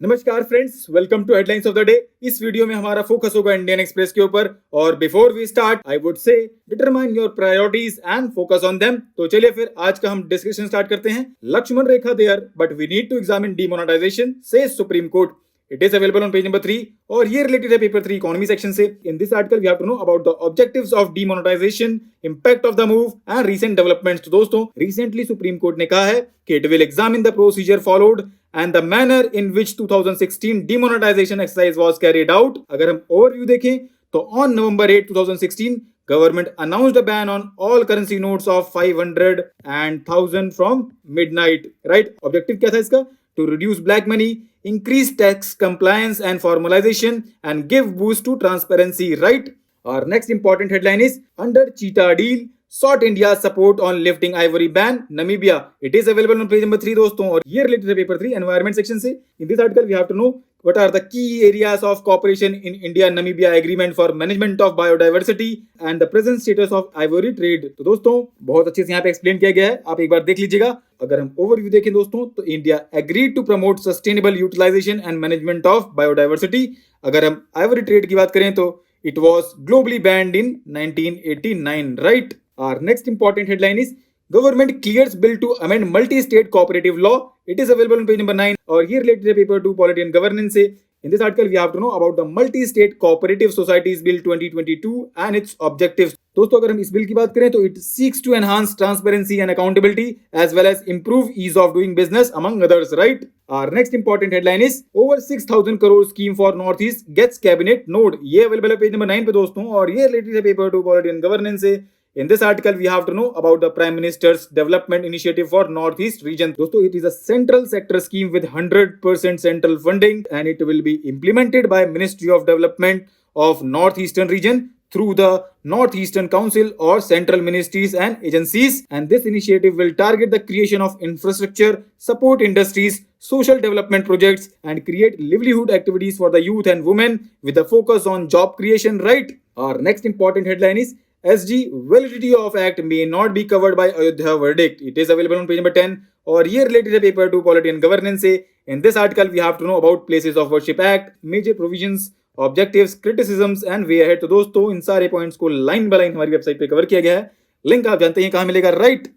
नमस्कार friends, welcome to headlines of the day. इस video में हमारा फोकस होगा इंडियन एक्सप्रेस के ऊपर। और before we start I would say determine your priorities and focus on them. तो चलिए फिर आज का हम डिस्कशन स्टार्ट करते हैं। Lakshman rekha there but we need to examine demonetisation से Supreme Court. It is available on page number 3 और ये related है पेपर 3 इकोनॉमी सेक्शन से। In this article we have to know about the objectives of demonetization, impact of the move and recent developments। तो दोस्तों recently supreme court ने कहा है कि it will examine the procedure followed and the manner in which 2016 demonetization exercise was carried out। अगर हम overview देखें तो on November 8, 2016 government announced a ban on all currency notes of 500 and 1000 from midnight। right? Objective क्या था इसका? To reduce black money, increase tax compliance and formalization and give boost to transparency। right? Our next important headline is under cheetah deal sought India's support on lifting ivory ban Namibia। It is available on page number 3 दोस्तों और ये related है paper 3 environment section से। In this article we have to know what are the key areas of cooperation in India Namibia agreement for management of biodiversity and the present status of ivory trade। तो दोस्तों बहुत अच्छे से यहाँ पे explain किया गया है, आप एक बार देख लीजिएगा। अगर हम ओवरव्यू देखें दोस्तों तो India agreed to promote sustainable utilization and management of biodiversity. अगर हम आइवरी ट्रेड की बात करें तो it was globally banned in 1989। Right? Our next important headline is Government clears bill to amend multi-state cooperative law। It is available on page number 9 और ये related है paper 2 Polity and Governance से। In this article we have to know about the Multi-State Cooperative Societies Bill 2022 and its objectives। दोस्तों अगर हम इस bill की बात करें तो it seeks to enhance transparency and accountability as well as improve ease of doing business among others। right? Our next important headline is over 6,000 crore scheme for Northeast gets cabinet nod। ये available है page number 9 पे दोस्तों और ये related है paper 2 Polity and Governance से। In this article, we have to know about the Prime Minister's Development Initiative for Northeast Region। दोस्तों, it is a central sector scheme with 100% central funding and it will be implemented by Ministry of Development of Northeastern Region through the Northeastern Council or central ministries and agencies। And this initiative will target the creation of infrastructure, support industries, social development projects and create livelihood activities for the youth and women with a focus on job creation। right? Our next important headline is SG validity of act may not be covered by Ayodhya verdict। It is available on page number 10 और ये related है paper 2 Polity and Governance से। In this article we have to know about Places of Worship Act, major provisions, objectives, criticisms and way ahead। तो दोस्तों इन सारे points को line by line हमारी website पे कवर किया गया है। लिंक आप जानते हैं कहाँ मिलेगा। Right?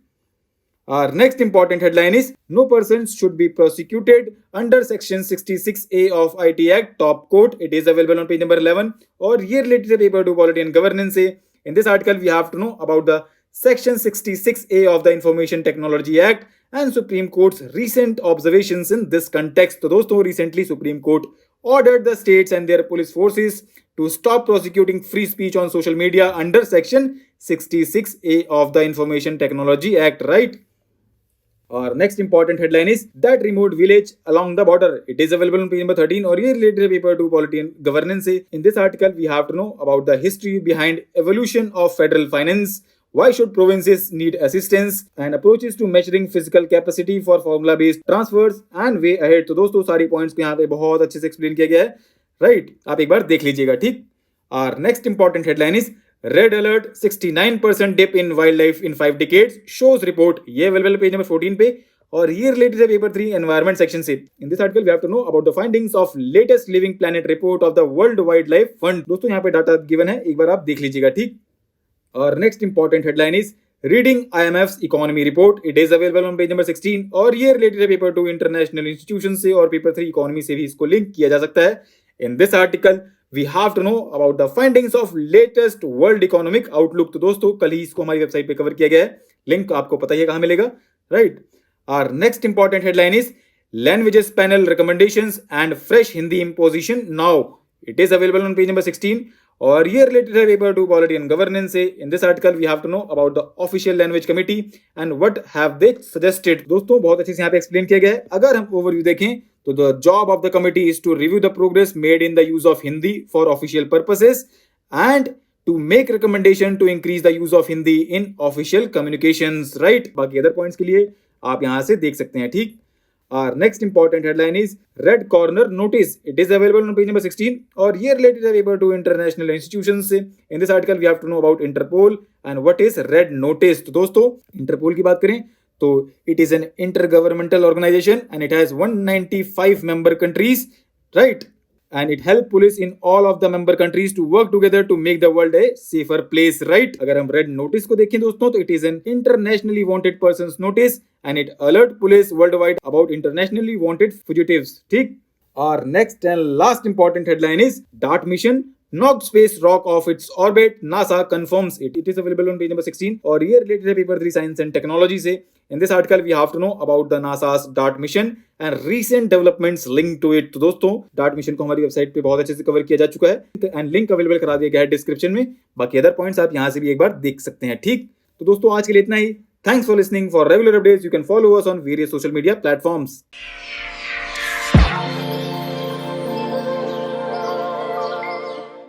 Our next important headline is no person should be prosecuted under section 66A of IT Act top court। It is available on page number 11 और ये related है paper 2 Polity and Governance से। In this article, we have to know about the Section 66A of the Information Technology Act and Supreme Court's recent observations in this context। तो दोस्तों recently Supreme Court ordered the states and their police forces to stop prosecuting free speech on social media under Section 66A of the Information Technology Act। right? Our next important headline is that remote village along the border। It is available on page number 13 और ये related है paper 2 Polity and Governance से। In this article we have to know about the history behind evolution of federal finance, why should provinces need assistance and approaches to measuring physical capacity for formula based transfers and way ahead। तो दोस्तों सारी points को यहाँ पे बहुत अच्छे से explain किया गया है। राइट? आप एक बार देख लीजिएगा। ठीक? Our next important headline is Red alert 69% dip in wildlife in 5 decades shows report। ये अवेलेबल पेज नंबर 14 पे और ये रिलेटेड है पेपर 3 एनवायरमेंट सेक्शन से। In this article we have to know about the findings of latest living planet report of the world wildlife fund. दोस्तों यहाँ पे data given है, एक बार आप देख लीजिएगा। ठीक? और next important headline is reading IMF's economy report. It is available on page number 16 और ये रिलेटेड है पेपर 2 इंटरनेशनल इंस्टीट्यूशन से और पेपर 3 इकोनॉमी से भी इसको लिंक किया जा सकता है। इन this article we have to know about the findings of latest world economic outlook। तो दोस्तों कल ही इसको हमारी वेबसाइट पे कवर किया गया है, लिंक आपको पता ही है कहाँ मिलेगा। Right? Our next important headline is languages panel recommendations and fresh Hindi imposition now। It is available on page number 16 और ये रिलेटेड है पेपर 2 Polity and Governance से। In this article we have to know about the official language committee and what have they suggested. दोस्तों बहुत अच्छे से यहाँ पे एक्सप्लेन किया गया है। अगर हम ओवरव्यू देखें तो the job of the committee is to review the progress made in the use of Hindi for official purposes and to make recommendation to increase the use of Hindi in official communications। right? बाकी other points के लिए आप यहाँ से देख सकते हैं। ठीक? Our next important headline is Red Corner Notice। It is available on page number 16 और ये related है paper 2 international institutions से। In this article we have to know about Interpol and what is Red Notice। तो दोस्तों Interpol की बात करें तो it is an intergovernmental organization and it has 195 member countries, right? And it help police in all of the member countries to work together to make the world a safer place, right? अगर हम red notice को देखें दोस्तों तो it is an internationally wanted persons notice and it alert police worldwide about internationally wanted fugitives, ठीक? Our next and last important headline is DART mission knocked space rock off its orbit. NASA confirms it. It is available on page number 16. और ये related है paper 3 Science and Technology से. In this article, we have to know about the NASA's DART mission and recent developments linked to it. तो दोस्तों DART mission को हमारी website पे बहुत अच्छे से कवर किया जा चुका है एंड लिंक अवेलेबल करा दिया गया है डिस्क्रिप्शन में. बाकी अदर पॉइंट्स आप यहाँ से भी एक बार देख सकते हैं, ठीक? तो दोस्तों आज के लिए इतना ही. Thanks for listening. For regular updates, you can follow us on various social media platforms.